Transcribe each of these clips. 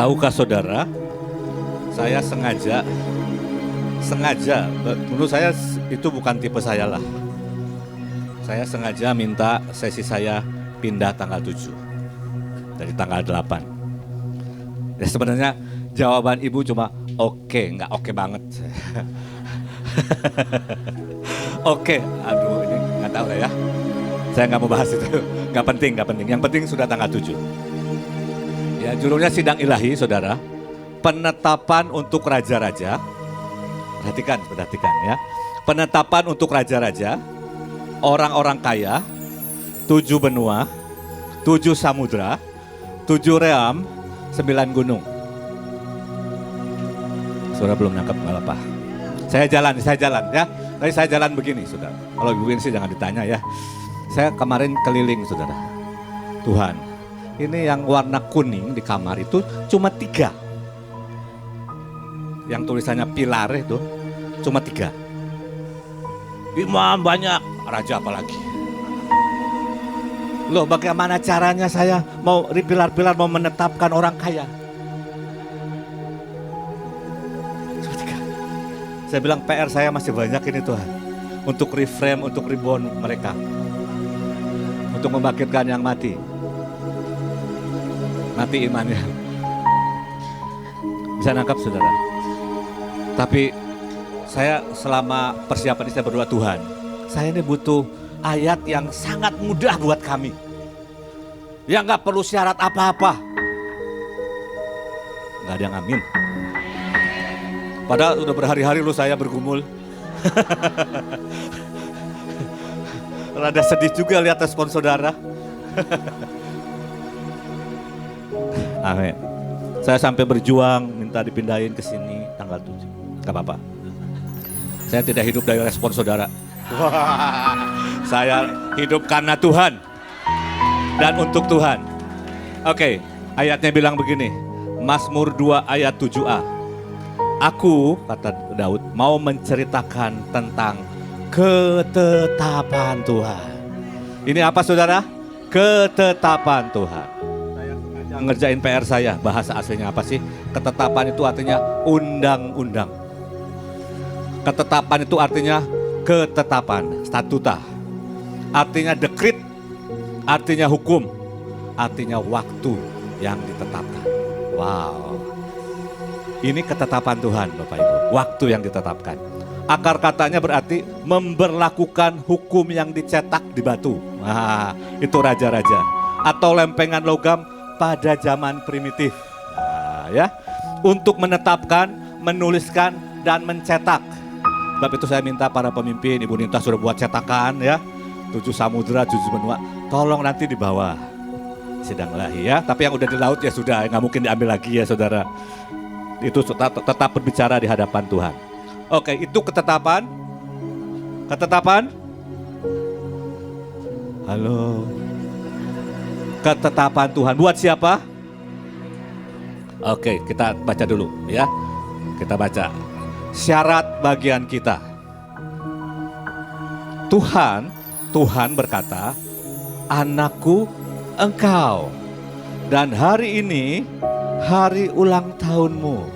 Tahukah saudara, saya sengaja, menurut saya itu bukan tipe saya lah. Saya sengaja minta sesi saya pindah tanggal 7 dari tanggal 8. Ya sebenarnya jawaban ibu cuma oke, nggak oke banget. Oke, aduh ini nggak tahu lah ya. Saya nggak mau bahas itu, nggak penting. Yang penting sudah tanggal 7. Ya, judulnya sidang ilahi, saudara. Penetapan untuk raja-raja. Perhatikan ya. Penetapan untuk raja-raja, orang-orang kaya, 7 benua, 7 samudra, 7 ream, 9 gunung. Saudara belum nangkep nggak apa-apa. Saya jalan ya. Tadi saya jalan begini, saudara. Kalau begini sih jangan ditanya ya. Saya kemarin keliling, saudara. Tuhan, ini yang warna kuning di kamar itu cuma 3. Yang tulisannya pilar itu cuma 3. Imam banyak, raja apalagi. Loh, bagaimana caranya saya mau di pilar-pilar mau menetapkan orang kaya? Cuma 3. Saya bilang PR saya masih banyak ini Tuhan. Untuk reframe, untuk reborn mereka. Untuk membangkitkan yang mati. Mati imannya. Bisa nangkap saudara. Tapi saya selama persiapan ini saya berdoa, Tuhan, saya ini butuh ayat yang sangat mudah buat kami. Yang gak perlu syarat apa-apa. Gak ada yang amin. Padahal udah berhari-hari lu saya bergumul. Rada sedih juga lihat respon saudara. Amin. Saya sampai berjuang minta dipindahin ke sini tanggal 7. Gak apa-apa. Saya tidak hidup dari respon saudara. Saya hidup karena Tuhan dan untuk Tuhan. Oke, ayatnya bilang begini. Mazmur 2 ayat 7a. Aku, kata Daud, mau menceritakan tentang ketetapan Tuhan. Ini apa saudara? Ketetapan Tuhan. Saya sengaja ngerjain PR saya. Bahasa aslinya apa sih? Ketetapan itu artinya undang-undang. Ketetapan itu artinya ketetapan, statuta. Artinya dekrit, artinya hukum, artinya waktu yang ditetapkan. Wow. Ini ketetapan Tuhan Bapak Ibu, waktu yang ditetapkan. Akar katanya berarti memberlakukan hukum yang dicetak di batu. Nah, itu raja-raja. Atau lempengan logam pada zaman primitif. Nah, ya. Untuk menetapkan, menuliskan, dan mencetak. Sebab itu saya minta para pemimpin, Ibu Nita sudah buat cetakan ya. 7 samudra, 7 benua. Tolong nanti di bawah. Sidang ilahi ya. Tapi yang udah di laut ya sudah, nggak mungkin diambil lagi ya saudara. Itu tetap berbicara di hadapan Tuhan. Oke, itu ketetapan. Ketetapan. Halo. Ketetapan Tuhan. Buat siapa? Oke, kita baca dulu ya. Kita baca. Syarat bagian kita. Tuhan berkata, anakku engkau. Dan hari ini hari ulang tahunmu.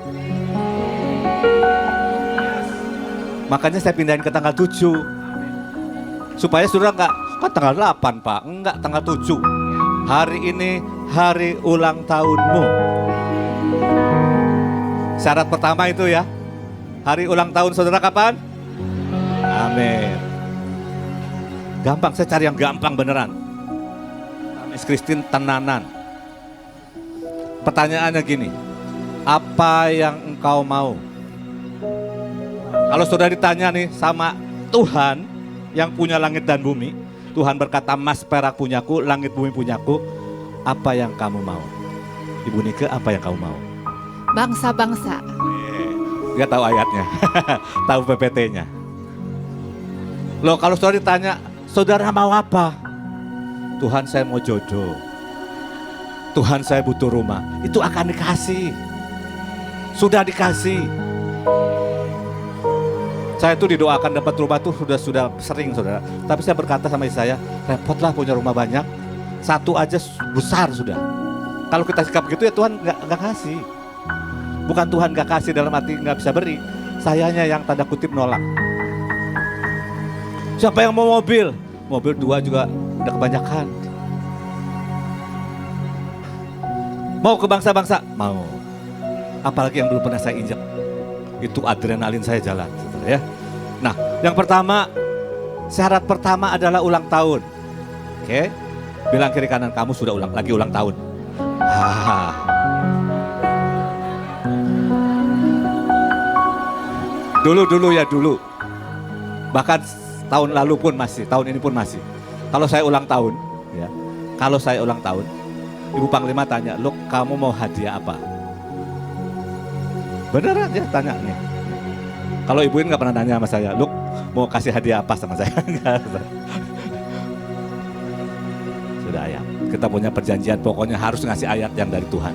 Makanya saya pindahin ke tanggal 7. Supaya saudara enggak, kan tanggal 8 Pak. Enggak, tanggal 7. Hari ini hari ulang tahunmu. Syarat pertama itu ya. Hari ulang tahun saudara kapan? Amin. Gampang, saya cari yang gampang beneran. Miss Christine tenanan. Pertanyaannya gini, apa yang engkau mau? Kalau sudah ditanya nih sama Tuhan yang punya langit dan bumi, Tuhan berkata, emas perak punyaku, langit bumi punyaku, apa yang kamu mau? Ibu Nike, apa yang kamu mau? Bangsa-bangsa. Dia tahu ayatnya, tahu PPT-nya. Loh, kalau saudara ditanya, saudara mau apa? Tuhan, saya mau jodoh. Tuhan, saya butuh rumah. Itu akan dikasih. Sudah dikasih. Saya itu didoakan dapat rumah tuh sudah sering saudara. Tapi saya berkata sama istri saya, repotlah punya rumah banyak. Satu aja besar sudah. Kalau kita sikap gitu ya Tuhan nggak kasih. Bukan Tuhan gak kasih dalam arti gak bisa beri. Sayanya yang tanda kutip nolak. Siapa yang mau mobil? Mobil 2 juga udah kebanyakan. Mau ke bangsa-bangsa? Mau. Apalagi yang belum pernah saya injak. Itu adrenalin saya jalan, saudara ya. Nah, yang pertama, syarat pertama adalah ulang tahun. Oke? Bilang kiri kanan, kamu sudah lagi ulang tahun. Dulu ya dulu. Bahkan tahun lalu pun masih, tahun ini pun masih. Kalau saya ulang tahun, ya. Kalau saya ulang tahun, Ibu Panglima tanya, "Loh, kamu mau hadiah apa?" Beneran ya tanya nih. Kalau Ibu ini nggak pernah nanya sama saya, "Loh, mau kasih hadiah apa sama saya?" Sudah ayat. Kita punya perjanjian, pokoknya harus ngasih ayat yang dari Tuhan.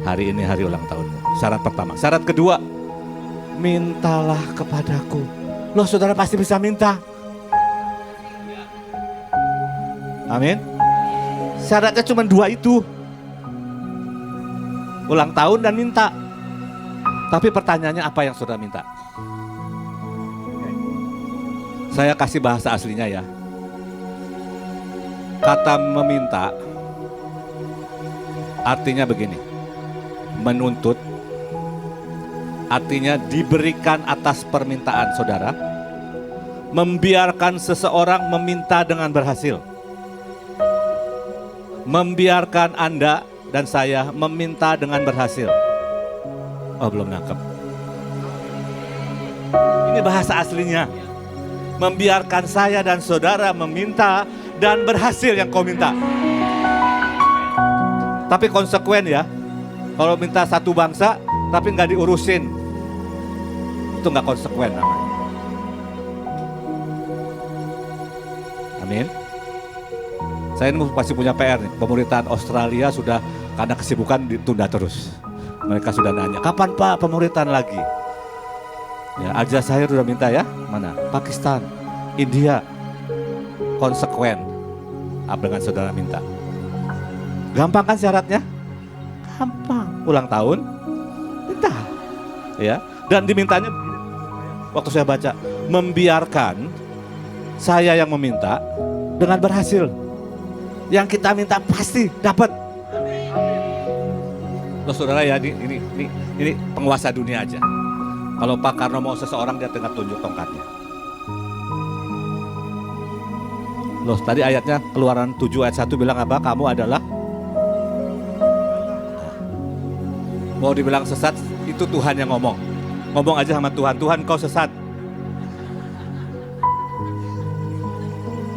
Hari ini hari ulang tahunmu. Syarat pertama. Syarat kedua, mintalah kepadaku. Loh, saudara pasti bisa minta. Amin. Syaratnya cuma 2 itu. Ulang tahun dan minta. Tapi pertanyaannya apa yang saudara minta? Saya kasih bahasa aslinya ya. Kata meminta artinya begini. Menuntut artinya diberikan atas permintaan saudara. Membiarkan seseorang meminta dengan berhasil. Membiarkan Anda dan saya meminta dengan berhasil. Oh, belum nangkep. Ini bahasa aslinya. Membiarkan saya dan saudara meminta dan berhasil yang kau minta. Tapi konsekuen ya. Kalau minta satu bangsa tapi nggak diurusin, itu nggak konsekuen namanya. Amin. Saya ini pasti punya PR nih. Pemerintahan Australia sudah karena kesibukan ditunda terus. Mereka sudah nanya, kapan Pak pemerintahan lagi? Ya, Aljazair sudah minta ya. Mana? Pakistan, India. Konsekuen apa dengan saudara minta. Gampang kan syaratnya? Gampang. Ulang tahun, minta. Ya. Dan dimintanya, waktu saya baca, membiarkan saya yang meminta dengan berhasil. Yang kita minta pasti dapat. Loh saudara ya, ini penguasa dunia aja. Kalau Pak Karno mau seseorang, dia tengah tunjuk tongkatnya. Loh tadi ayatnya Keluaran 7 ayat 1 bilang apa? Kamu adalah, mau dibilang sesat, itu Tuhan yang ngomong. Ngomong aja sama Tuhan, Tuhan kau sesat.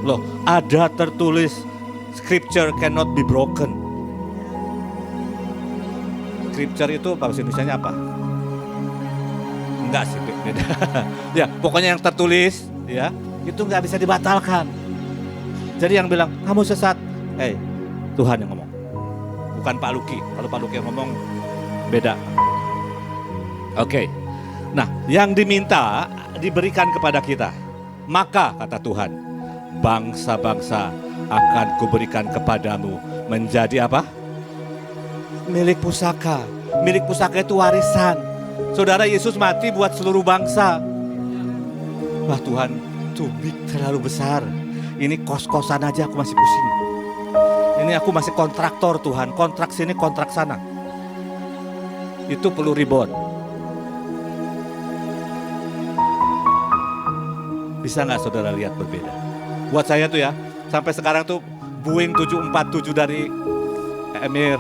Loh ada tertulis, Scripture cannot be broken. Scripture itu bahasa Indonesianya apa? Enggak sih, beda. Ya, pokoknya yang tertulis, ya, itu nggak bisa dibatalkan. Jadi yang bilang kamu sesat, Tuhan yang ngomong, bukan Pak Luki. Kalau Pak Luki yang ngomong beda. Oke. Nah, yang diminta diberikan kepada kita. Maka kata Tuhan, bangsa-bangsa akan kuberikan kepadamu menjadi apa? Milik pusaka. Milik pusaka itu warisan. Saudara, Yesus mati buat seluruh bangsa. Wah Tuhan, too big, terlalu besar. Ini kos-kosan aja aku masih pusing. Ini aku masih kontraktor Tuhan. Kontrak sini, kontrak sana. Itu perlu ribon. Bisa nggak saudara lihat berbeda? Buat saya tuh ya, sampai sekarang tuh Boeing 747 dari Emir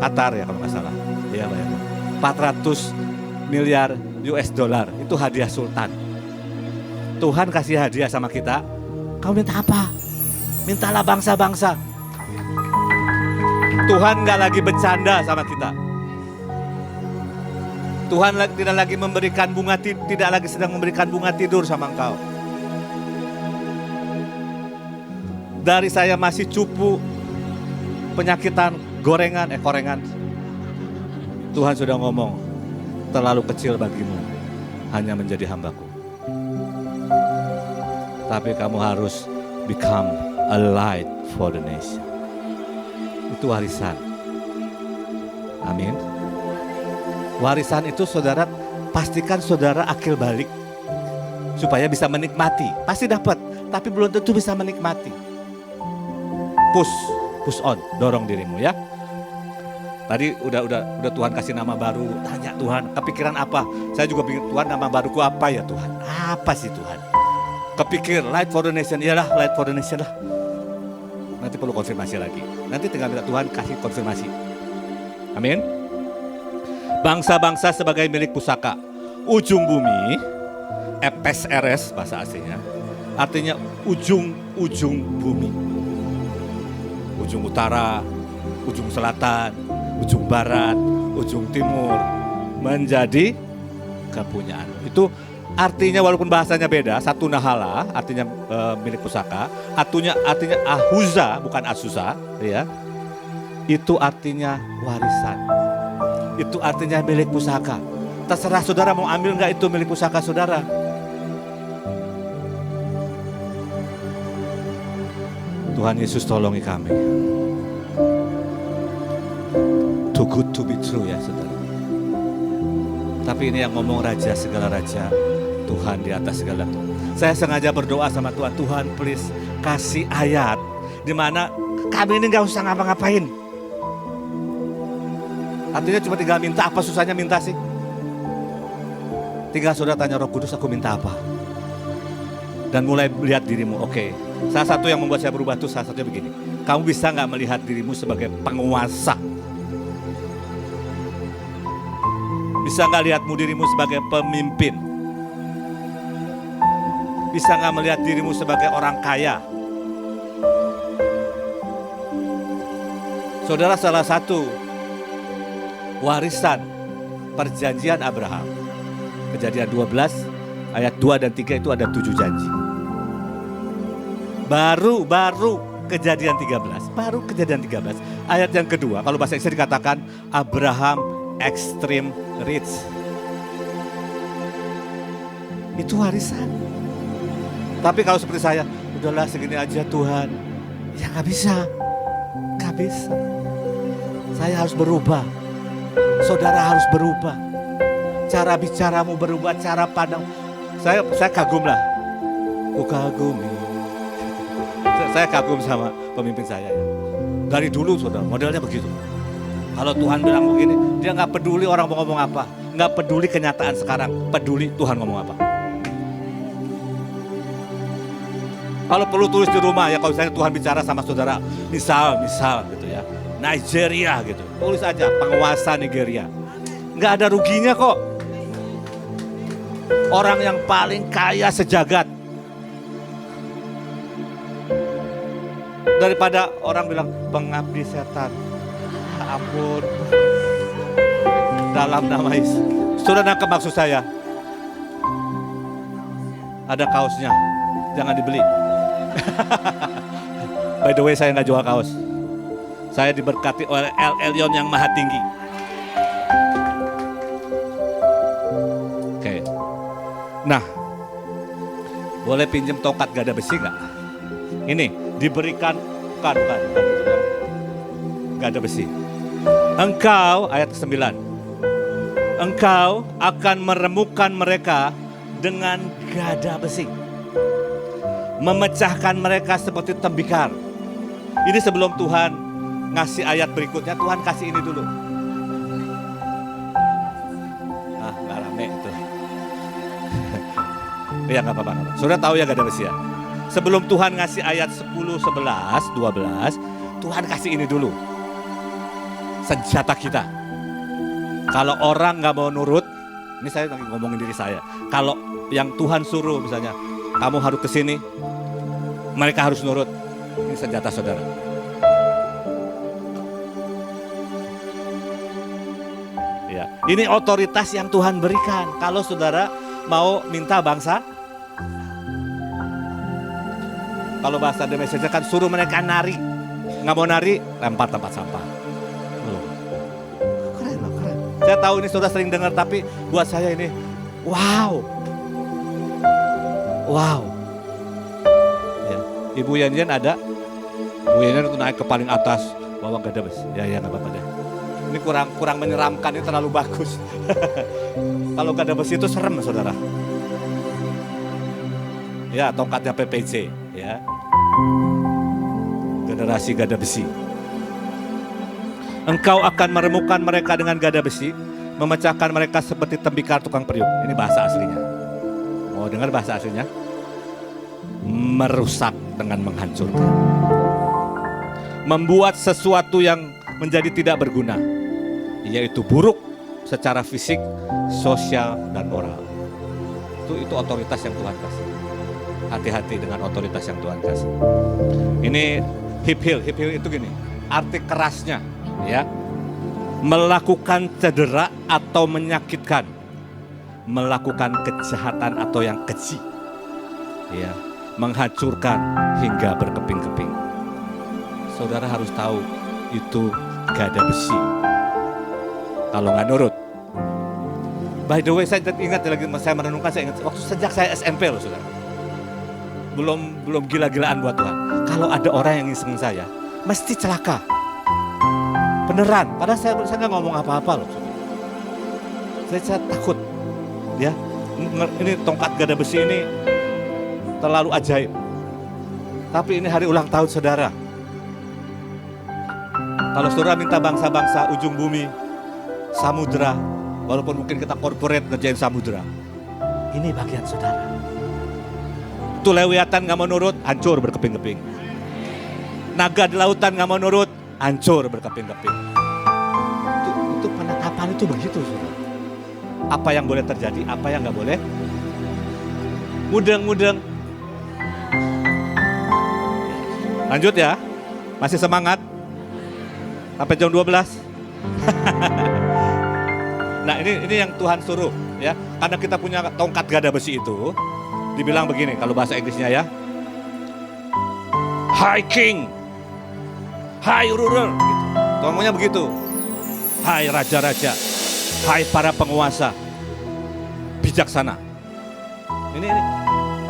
Qatar ya kalau nggak salah. Iya bayangin. 400 miliar US dollar. Itu hadiah sultan. Tuhan kasih hadiah sama kita. Kau minta apa? Mintalah bangsa-bangsa. Tuhan nggak lagi bercanda sama kita. Tuhan tidak lagi memberikan bunga, tidak lagi sedang memberikan bunga tidur sama engkau. Dari saya masih cupu, penyakitan, korengan. Tuhan sudah ngomong, terlalu kecil bagimu, hanya menjadi hambaku. Tapi kamu harus become a light for the nation. Itu warisan. Amin. Warisan itu saudara, pastikan saudara akil balik supaya bisa menikmati. Pasti dapat, tapi belum tentu bisa menikmati. Push on, dorong dirimu ya. Tadi udah Tuhan kasih nama baru, tanya Tuhan, kepikiran apa? Saya juga bingung, Tuhan nama baruku apa ya Tuhan? Apa sih Tuhan? Kepikir Light for the Nation, iyalah Light for the Nation lah. Nanti perlu konfirmasi lagi. Nanti tinggal minta Tuhan kasih konfirmasi. Amin. Bangsa-bangsa sebagai milik pusaka. Ujung bumi, EPSRS bahasa aslinya, artinya ujung bumi. Ujung utara, ujung selatan, ujung barat, ujung timur menjadi kepunyaan. Itu artinya walaupun bahasanya beda, satu nahala artinya milik pusaka, artinya ahuza bukan asusa, ya. Itu artinya warisan. Itu artinya milik pusaka. Terserah saudara mau ambil nggak itu milik pusaka saudara. Tuhan Yesus tolongi kami. Too good to be true ya saudara. Tapi ini yang ngomong raja segala raja, Tuhan di atas segala Tuhan. Saya sengaja berdoa sama Tuhan, Tuhan please kasih ayat di mana kami ini nggak usah ngapa-ngapain. Artinya cuma tinggal minta, apa susahnya minta sih? Tinggal saudara tanya Roh Kudus, aku minta apa? Dan mulai melihat dirimu, oke. Salah satu yang membuat saya berubah itu salah satunya begini. Kamu bisa nggak melihat dirimu sebagai penguasa? Bisa nggak lihatmu dirimu sebagai pemimpin? Bisa nggak melihat dirimu sebagai orang kaya? Saudara, salah satu warisan perjanjian Abraham, Kejadian 12 ayat 2 dan 3 itu ada 7 janji. Baru Kejadian 13, baru Kejadian 13 ayat yang kedua, kalau bahasa Inggris dikatakan Abraham extreme rich. Itu warisan. Tapi kalau seperti saya, udahlah segini aja Tuhan, ya gak bisa. Saya harus berubah. Saudara harus berubah. Cara bicaramu berubah, cara pandang. Saya kagum lah. Kukagumi. Saya kagum sama pemimpin saya ya. Dari dulu saudara, modelnya begitu. Kalau Tuhan bilang begini, dia gak peduli orang mau ngomong apa. Gak peduli kenyataan sekarang, peduli Tuhan ngomong apa. Kalau perlu tulis di rumah ya, kalau misalnya Tuhan bicara sama saudara, misal gitu ya, Nigeria gitu, tulis aja penguasa Nigeria. Nggak ada ruginya kok. Orang yang paling kaya sejagat. Daripada orang bilang pengabdi setan. Ampun. Dalam nama Yesus. Sudah nangkep maksud saya. Ada kaosnya, jangan dibeli. By the way, saya nggak jual kaos. Saya diberkati oleh El Elyon yang maha tinggi. Oke. Nah, boleh pinjam tongkat gada besi nggak? Ini diberikan, bukan gada besi. Engkau, ayat 9. Engkau akan meremukkan mereka dengan gada besi. Memecahkan mereka seperti tembikar. Ini sebelum Tuhan ngasih ayat berikutnya, Tuhan kasih ini dulu. Nggak rame itu. Ya nggak apa-apa. Saudara tahu ya gada besi ya. Sebelum Tuhan ngasih ayat 10, 11, 12, Tuhan kasih ini dulu. Senjata kita. Kalau orang nggak mau nurut, ini saya lagi ngomongin diri saya. Kalau yang Tuhan suruh misalnya, kamu harus ke sini, mereka harus nurut. Ini senjata saudara. Ya, ini otoritas yang Tuhan berikan. Kalau saudara mau minta bangsa, kalau bahasa The Message kan suruh mereka nari. Nggak mau nari, lempar tempat sampah. Keren loh, keren. Saya tahu ini saudara sering dengar, tapi buat saya ini, wow. Ibu Yanjen ada. Ibu Yanjen itu naik ke paling atas, bawa gada besi. Ya nggak apa-apa deh. Ini kurang menyeramkan, ini terlalu bagus. Kalau gada besi itu serem, saudara. Ya, tongkatnya PPJ, ya. Generasi gada besi. Engkau akan meremukkan mereka dengan gada besi, memecahkan mereka seperti tembikar tukang periuk. Ini bahasa aslinya. Mau dengar bahasa aslinya? Merusak dengan menghancurkan. Membuat sesuatu yang menjadi tidak berguna, yaitu buruk secara fisik, sosial, dan moral. Itu otoritas yang Tuhan kasih. Hati-hati dengan otoritas yang Tuhan kasih. Ini hip heel itu gini, arti kerasnya, ya, melakukan cedera atau menyakitkan, melakukan kejahatan atau yang keji, ya, menghancurkan hingga berkeping-keping. Saudara harus tahu itu gada besi. Kalau nggak nurut. By the way, saya ingat lagi, saya merenungkan, saya ingat waktu sejak saya SMP loh, saudara. Belum gila-gilaan buat Tuhan. Kalau ada orang yang ngiseng saya, mesti celaka. Beneran. Padahal saya nggak ngomong apa-apa loh, saudara. Saya takut, ya. Ini tongkat gada besi ini terlalu ajaib. Tapi ini hari ulang tahun saudara. Kalau saudara minta bangsa-bangsa ujung bumi, samudera, walaupun mungkin kita corporate ngerjain samudera, ini bagian saudara. Itu Lewiatan gak mau nurut, hancur berkeping-keping. Naga di lautan gak mau nurut, hancur berkeping-keping. Itu penetapan itu begitu, saudara. Apa yang boleh terjadi, apa yang gak boleh. Mudeng-mudeng. Lanjut ya, masih semangat. Sampai jam 12. Nah ini yang Tuhan suruh, ya. Karena kita punya tongkat gada besi itu, dibilang begini kalau bahasa Inggrisnya, ya. High King, High Ruler, gitu. Ngomongnya begitu. Hai raja-raja, hai para penguasa, bijaksana. Ini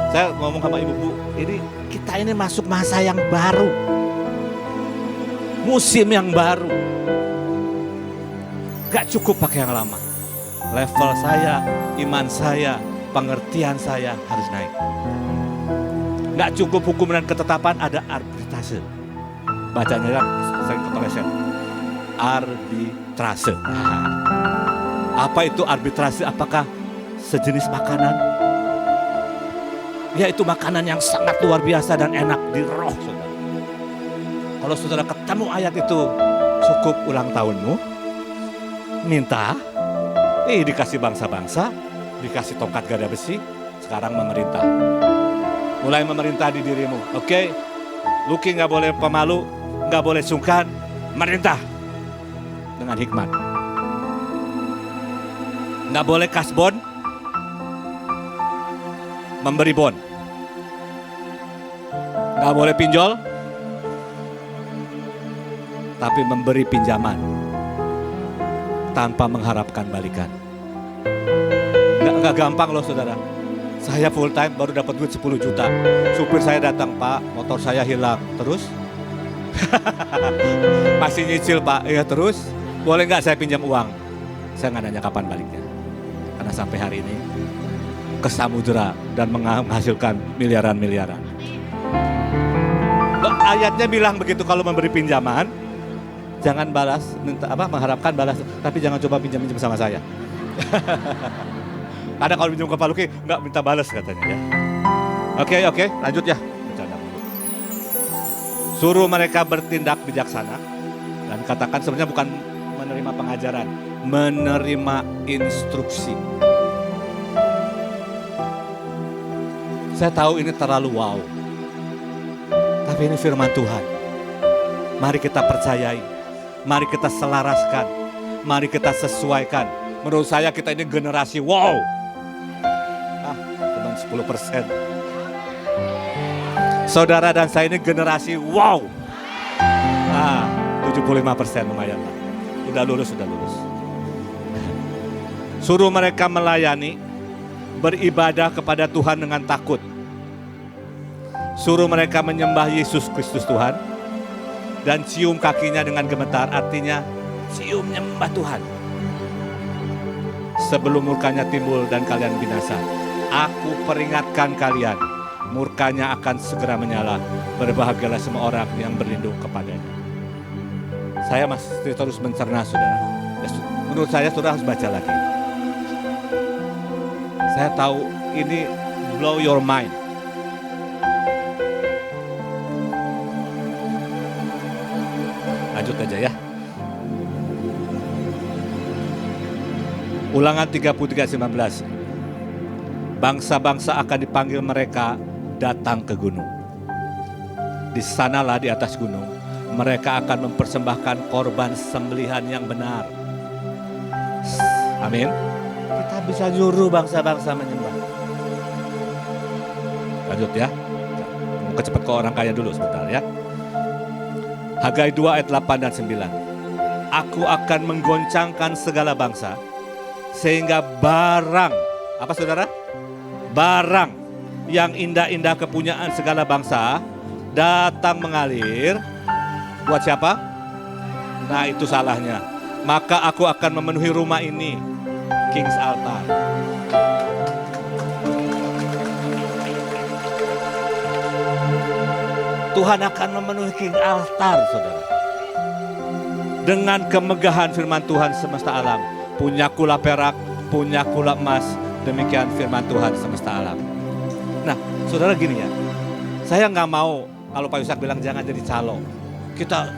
saya ngomong sama ibu-ibu, ini kita ini masuk masa yang baru. Musim yang baru. Gak cukup pakai yang lama. Level saya, iman saya, pengertian saya harus naik. Gak cukup hukum dan ketetapan, ada arbitrase. Bacanya kan sering kepeleset. Arbitrase. Nah, apa itu arbitrase? Apakah sejenis makanan? Ya, itu makanan yang sangat luar biasa dan enak di roh, saudara. Kalau saudara ketemu ayat itu, cukup ulang tahunmu, minta, dikasih bangsa-bangsa, dikasih tongkat gada besi, sekarang memerintah. Mulai memerintah di dirimu, oke? Luki gak boleh pemalu, gak boleh sungkan, merintah dengan hikmat. Gak boleh kasbon, memberi bon. Gak boleh pinjol, tapi memberi pinjaman tanpa mengharapkan balikan. Nggak gampang loh, saudara. Saya full time baru dapat duit 10 juta. Supir saya datang, Pak, motor saya hilang. Terus? Masih nyicil, Pak. Ya terus? Boleh nggak saya pinjam uang? Saya nggak nanya kapan baliknya. Karena sampai hari ini ke samudera dan menghasilkan miliaran-miliaran. Ayatnya bilang begitu, kalau memberi pinjaman, jangan balas, mengharapkan balas, tapi jangan coba pinjam-pinjam sama saya. Karena kalau pinjam ke Pak Luki, nggak minta balas katanya, ya. Oke, lanjut ya. Bercanda. Suruh mereka bertindak bijaksana, dan katakan sebenarnya bukan menerima pengajaran, menerima instruksi. Saya tahu ini terlalu wow, tapi ini firman Tuhan. Mari kita percayai. Mari kita selaraskan, mari kita sesuaikan. Menurut saya kita ini generasi wow. Cuma 10%. Saudara dan saya ini generasi wow. 75% lumayan lah. Udah lulus. Suruh mereka melayani, beribadah kepada Tuhan dengan takut. Suruh mereka menyembah Yesus Kristus Tuhan. Dan cium kakinya dengan gemetar, artinya cium nyembah Tuhan. Sebelum murkanya timbul dan kalian binasa, aku peringatkan kalian, murkanya akan segera menyala. Berbahagialah semua orang yang berlindung kepadanya. Saya masih terus mencerna saudara. Menurut saya saudara harus baca lagi. Saya tahu ini blow your mind. Lanjut aja ya. Ulangan 33:19. Bangsa-bangsa akan dipanggil mereka datang ke gunung. Di sanalah di atas gunung mereka akan mempersembahkan korban sembelihan yang benar. Amin. Kita bisa nyuruh bangsa-bangsa menyembah. Lanjut ya. Mau cepat ke orang kaya dulu sebentar ya. Hagai 2 ayat 8 dan 9. Aku akan menggoncangkan segala bangsa sehingga barang, apa saudara? Barang yang indah-indah kepunyaan segala bangsa datang mengalir. Buat siapa? Nah itu salahnya. Maka aku akan memenuhi rumah ini, King's Altar. Tuhan akan memenuhi King Altar, saudara. Dengan kemegahan firman Tuhan semesta alam. Punyakulah perak, punyakulah emas. Demikian firman Tuhan semesta alam. Nah, saudara gini ya. Saya nggak mau kalau Pak Yusak bilang jangan jadi calo. Kita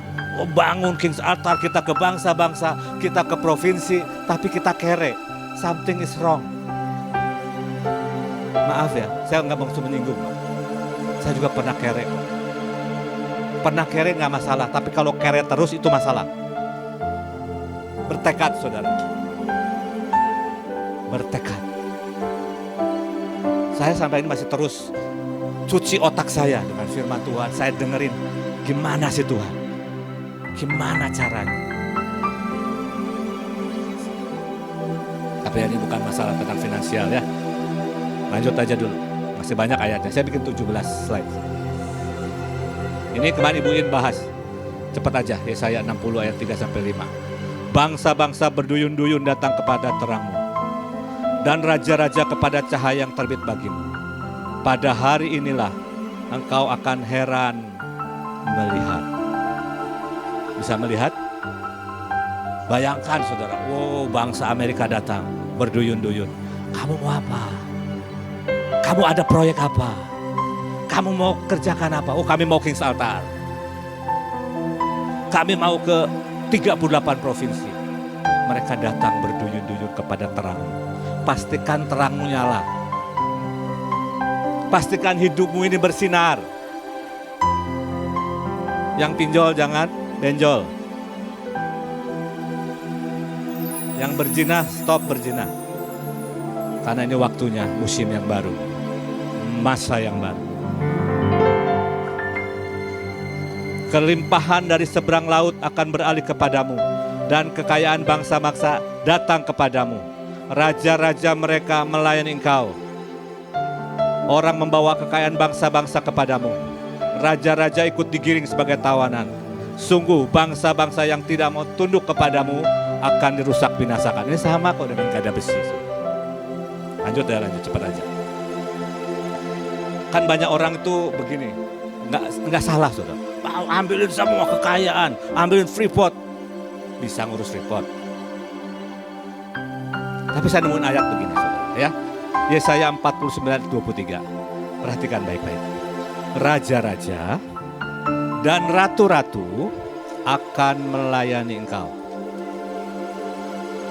bangun King's Altar, kita ke bangsa-bangsa, kita ke provinsi, tapi kita kere. Something is wrong. Maaf ya, saya nggak maksud menyinggung. Saya juga pernah kere. Pernah kere nggak masalah, tapi kalau kere terus itu masalah. Bertekad saudara. Bertekad. Saya sampai ini masih terus cuci otak saya dengan firman Tuhan. Saya dengerin gimana sih Tuhan. Gimana caranya. Tapi ini bukan masalah tentang finansial ya. Lanjut aja dulu. Masih banyak ayatnya. Saya bikin 17 slide. Ini kemarin Ibu In bahas. Cepat aja, Yesaya 60 ayat 3-5. Bangsa-bangsa berduyun-duyun datang kepada terangmu. Dan raja-raja kepada cahaya yang terbit bagimu. Pada hari inilah engkau akan heran melihat. Bisa melihat? Bayangkan saudara, wow bangsa Amerika datang berduyun-duyun. Kamu mau apa? Kamu ada proyek apa? Kamu mau kerjakan apa? Oh kami mau King's Altar. Kami mau ke 38 provinsi. Mereka datang berduyun-duyun kepada terang. Pastikan terangmu nyala. Pastikan hidupmu ini bersinar. Yang pinjol jangan benjol. Yang berzina stop berzina. Karena ini waktunya musim yang baru. Masa yang baru. Kelimpahan dari seberang laut akan beralih kepadamu. Dan kekayaan bangsa-bangsa datang kepadamu. Raja-raja mereka melayani engkau. Orang membawa kekayaan bangsa-bangsa kepadamu. Raja-raja ikut digiring sebagai tawanan. Sungguh bangsa-bangsa yang tidak mau tunduk kepadamu akan dirusak binasakan. Ini sama kok dengan gada besi. Lanjut ya, lanjut cepat aja. Kan banyak orang itu begini, nggak salah saudara. Ambilin semua kekayaan, ambilin Freeport. Bisa ngurus Freeport. Tapi saya nemuin ayat begini saudara ya. Yesaya 49:23. Perhatikan baik-baik. Raja-raja dan ratu-ratu akan melayani engkau.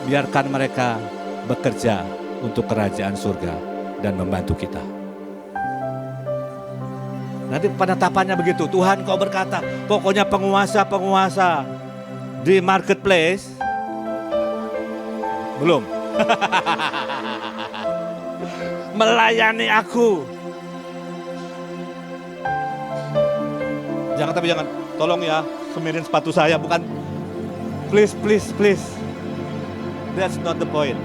Biarkan mereka bekerja untuk kerajaan surga dan membantu kita. Nanti penetapannya begitu. Tuhan kau berkata, pokoknya penguasa-penguasa di marketplace belum melayani aku. Jangan, tolong ya, semirin sepatu saya, bukan please. That's not the point.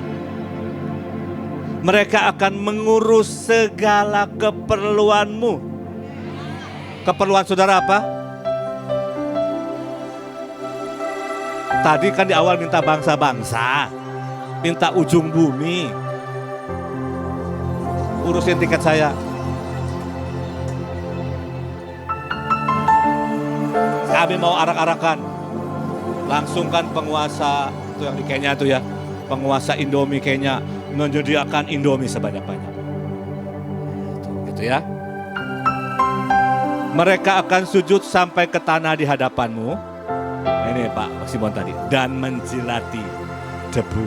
Mereka akan mengurus segala keperluanmu. Keperluan saudara apa? Tadi kan di awal minta bangsa-bangsa, minta ujung bumi. Urusin tiket saya. Kami mau arak-arakan. Langsungkan penguasa itu yang di Kenya itu ya, penguasa Indomie Kenya menyediakan Indomie sebanyak-banyak. Gitu ya. Mereka akan sujud sampai ke tanah di hadapanmu. Ini Pak Simon tadi, dan menjilati debu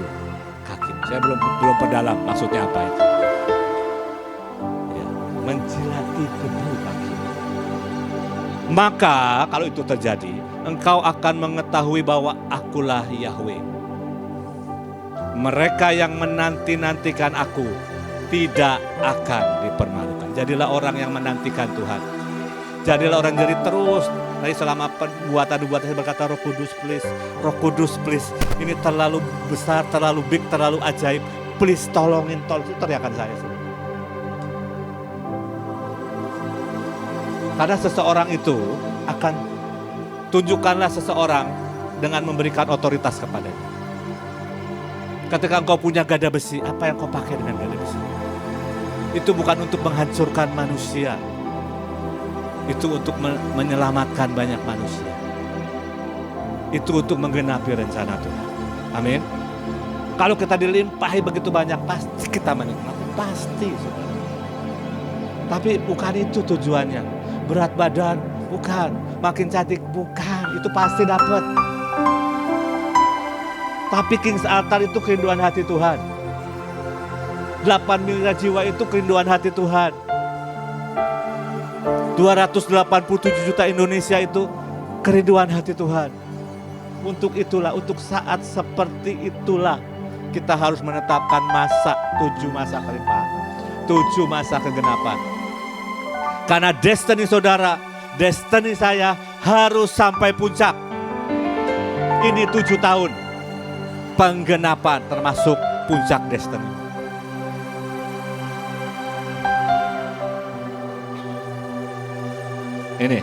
kaki. Saya belum perdalam maksudnya apa itu. Ya, menjilati debu kaki. Maka kalau itu terjadi, engkau akan mengetahui bahwa akulah Yahweh. Mereka yang menanti-nantikan aku tidak akan dipermalukan. Jadilah orang yang menantikan Tuhan. Jadilah orang jadi terus. Tadi selama pembuatan saya berkata, Roh Kudus please, Roh Kudus please. Ini terlalu besar, terlalu big, terlalu ajaib. Please tolongin, itu teriakan saya. Karena seseorang itu akan, tunjukkanlah seseorang dengan memberikan otoritas kepadanya. Ketika engkau punya gada besi, apa yang kau pakai dengan gada besi? Itu bukan untuk menghancurkan manusia. Itu untuk menyelamatkan banyak manusia. Itu untuk menggenapi rencana Tuhan. Amin. Kalau kita dilimpahi begitu banyak, pasti kita menikmati. Pasti, saudara. Tapi bukan itu tujuannya. Berat badan, bukan. Makin cantik, bukan. Itu pasti dapat. Tapi King's Altar itu kerinduan hati Tuhan. 8 miliar jiwa itu kerinduan hati Tuhan. 287 juta Indonesia itu kerinduan hati Tuhan. Untuk itulah, untuk saat seperti itulah kita harus menetapkan 7 masa kelimpahan, 7 masa kegenapan. Karena destiny saudara, destiny saya harus sampai puncak. Ini 7 tahun penggenapan termasuk puncak destiny. Ini,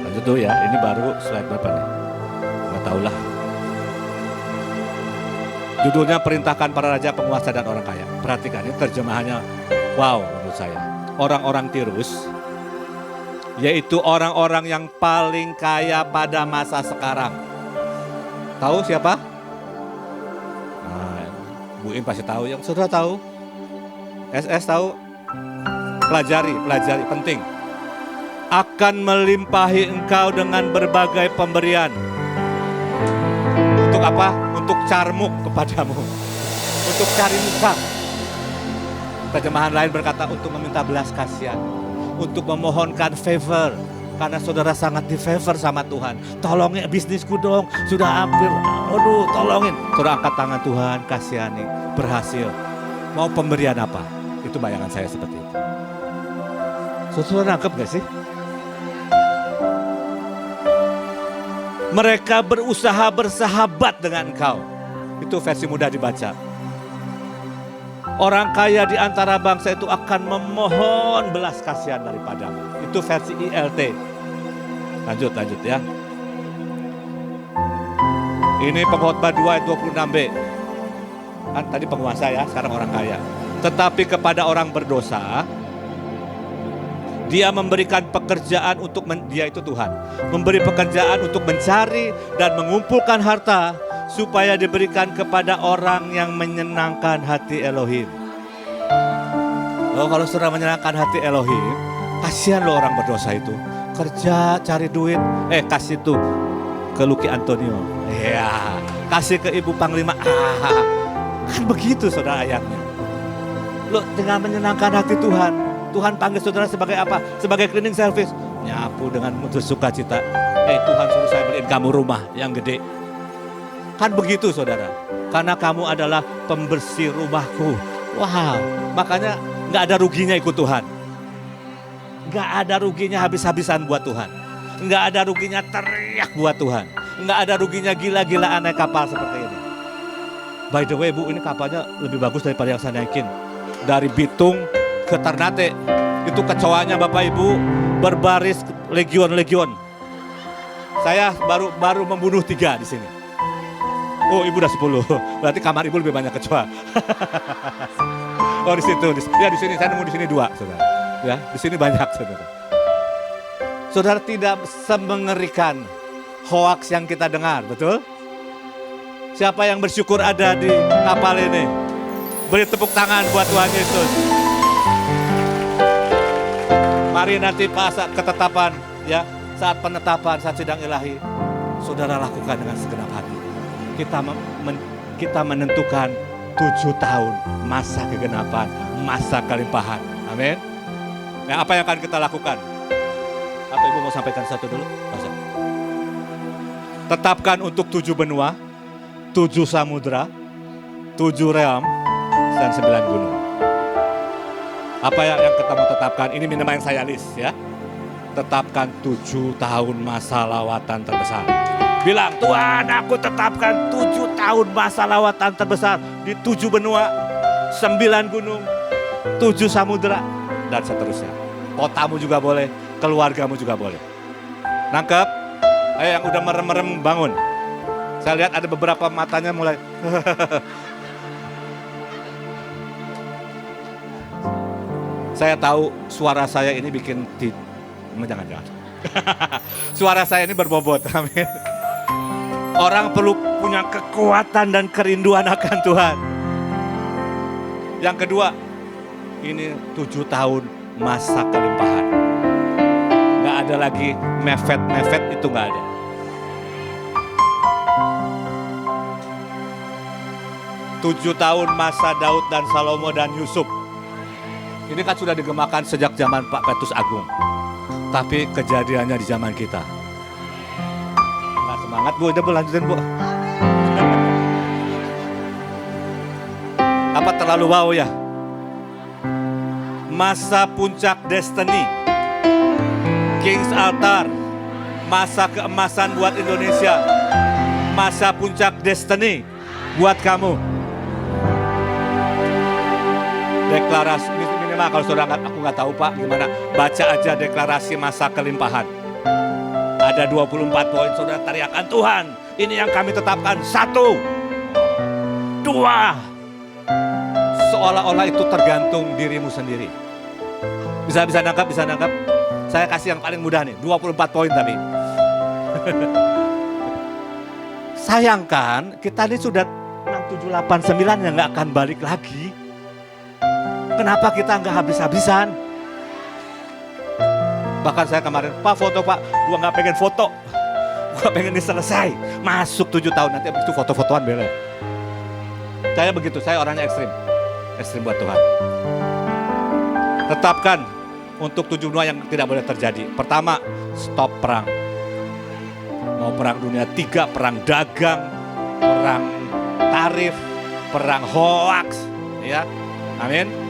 lanjut dulu ya, ini baru slide berapa nih? Nggak tahu lah. Judulnya perintahkan para raja, penguasa dan orang kaya. Perhatikan, ini terjemahannya wow menurut saya. Orang-orang Tirus, yaitu orang-orang yang paling kaya pada masa sekarang. Tahu siapa? Nah, Bu Im pasti tahu, yang sudah tahu. SS tahu? Pelajari, penting. Akan melimpahi engkau dengan berbagai pemberian. Untuk apa? Untuk carmuk kepadamu. Untuk cari muka. Terjemahan lain berkata untuk meminta belas kasihan. Untuk memohonkan favor. Karena saudara sangat di favor sama Tuhan. Tolongin bisnisku dong. Sudah hampir. Aduh, tolongin. Saudara angkat tangan, Tuhan kasihani. Berhasil. Mau pemberian apa? Itu bayangan saya seperti itu. Saudara nangkep gak sih? Mereka berusaha bersahabat dengan engkau. Itu versi mudah dibaca. Orang kaya di antara bangsa itu akan memohon belas kasihan daripadamu. Itu versi ILT. Lanjut ya. Ini Pengkhotbah 2 ayat 26b. Kan tadi penguasa ya, sekarang orang kaya. Tetapi kepada orang berdosa, dia memberikan pekerjaan untuk, dia itu Tuhan, memberi pekerjaan untuk mencari dan mengumpulkan harta supaya diberikan kepada orang yang menyenangkan hati Elohim. Oh, kalau saudara menyenangkan hati Elohim, kasihan loh orang berdosa itu. Kerja, cari duit, kasih tuh ke Lucky Antonio. Ya, kasih ke Ibu Panglima. Kan begitu saudara ayatnya. Lo dengan menyenangkan hati Tuhan. Tuhan panggil saudara sebagai apa? Sebagai cleaning service. Nyapu dengan suka cita. Tuhan suruh saya beliin kamu rumah yang gede. Kan begitu saudara. Karena kamu adalah pembersih rumahku. Wow. Makanya gak ada ruginya ikut Tuhan. Gak ada ruginya habis-habisan buat Tuhan. Gak ada ruginya teriak buat Tuhan. Gak ada ruginya gila-gilaan naik kapal seperti ini. By the way Bu, ini kapalnya lebih bagus daripada yang saya naikin. Dari Bitung ke Ternate, itu kecoanya Bapak Ibu berbaris legion-legion. Saya baru membunuh 3 di sini. Oh, ibu udah 10. Berarti kamar ibu lebih banyak kecoa. Oh, di situ. Ya, di sini saya nemu di sini 2, Saudara. Ya, di sini banyak, Saudara. Saudara, tidak semengerikan hoaks yang kita dengar, betul? Siapa yang bersyukur ada di kapal ini? Beri tepuk tangan buat Tuhan Yesus. Mari nanti pas saat ketetapan, ya, saat penetapan, saat sidang ilahi, saudara lakukan dengan segenap hati. Kita menentukan 7 tahun masa kegenapan, masa kelimpahan. Amin. Nah, apa yang akan kita lakukan? Atau ibu mau sampaikan satu dulu? Masa? Tetapkan untuk 7 benua, 7 samudra, 7 realm, dan 9 gunung. Apa yang kita mau tetapkan? Ini minimal yang saya list, ya. Tetapkan 7 tahun masa lawatan terbesar. Bilang, Tuhan, aku tetapkan 7 tahun masa lawatan terbesar di 7 benua, 9 gunung, 7 samudera, dan seterusnya. Kotamu juga boleh, keluargamu juga boleh. Nangkep? Ayo yang udah merem-merem bangun. Saya lihat ada beberapa matanya mulai. Saya tahu suara saya ini bikin jangan. Suara saya ini berbobot, amin. Orang perlu punya kekuatan dan kerinduan akan Tuhan. Yang kedua, ini 7 tahun masa kelimpahan. Gak ada lagi mefet-mefet, itu gak ada. Tujuh tahun masa Daud dan Salomo dan Yusuf. Ini kan sudah digemakan sejak zaman Pak Petrus Agung. Tapi kejadiannya di zaman kita. Nah, semangat Bu, udah lanjutin Bu. Apa terlalu wow ya? Masa puncak destiny, King's Altar, masa keemasan buat Indonesia, masa puncak destiny buat kamu. Deklarasi minimal kalau saudara aku nggak tahu Pak gimana, baca aja deklarasi masa kelimpahan. Ada 24 poin, saudara teriakan Tuhan, ini yang kami tetapkan. 1, 2. Seolah-olah itu tergantung dirimu sendiri. Bisa nangkap, bisa nangkap. Saya kasih yang paling mudah nih, 24 poin tapi. Sayangkan kita ini sudah 6, 7, 8, 9 yang nggak akan balik lagi. Kenapa kita nggak habis-habisan? Bahkan saya kemarin, Pak foto Pak, gua nggak pengen foto. Gua pengen diselesai. Masuk 7 tahun, nanti habis itu foto-fotoan beres. Saya begitu, saya orangnya ekstrim. Ekstrim buat Tuhan. Tetapkan untuk 7 benua yang tidak boleh terjadi. Pertama, stop perang. Mau perang dunia 3, perang dagang, perang tarif, perang hoax, ya. Amin.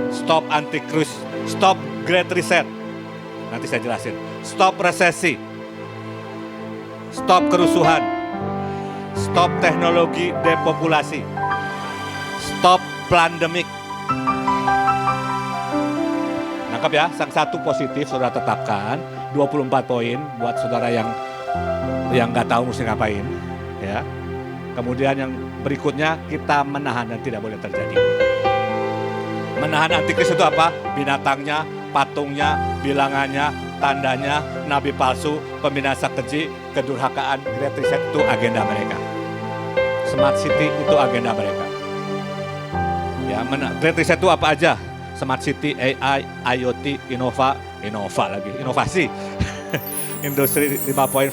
Stop antikrist, stop great reset. Nanti saya jelasin. Stop resesi. Stop kerusuhan. Stop teknologi depopulasi. Stop pandemik. Nangkap ya, sang satu positif saudara tetapkan, 24 poin buat saudara yang nggak tahu mesti ngapain, ya. Kemudian yang berikutnya kita menahan dan tidak boleh terjadi. Menahan antikris itu apa? Binatangnya, patungnya, bilangannya, tandanya, nabi palsu, pembinasa keji, kedurhakaan, great reset itu agenda mereka. Smart city itu agenda mereka. Ya, great reset itu apa aja? Smart city, AI, IoT, inovasi. Industri 5.0,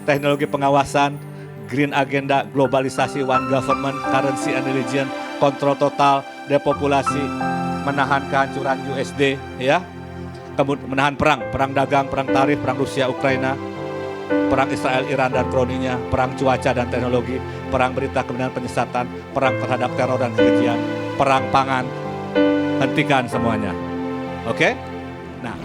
teknologi pengawasan, green agenda, globalisasi, one government, currency and religion, kontrol total, depopulasi, menahan kehancuran USD, ya. Kemudian menahan perang dagang, perang tarif, perang Rusia, Ukraina, perang Israel, Iran dan kroninya, perang cuaca dan teknologi, perang berita kebenaran penyesatan, perang terhadap teror dan kekejian, perang pangan, hentikan semuanya. Oke? Nah.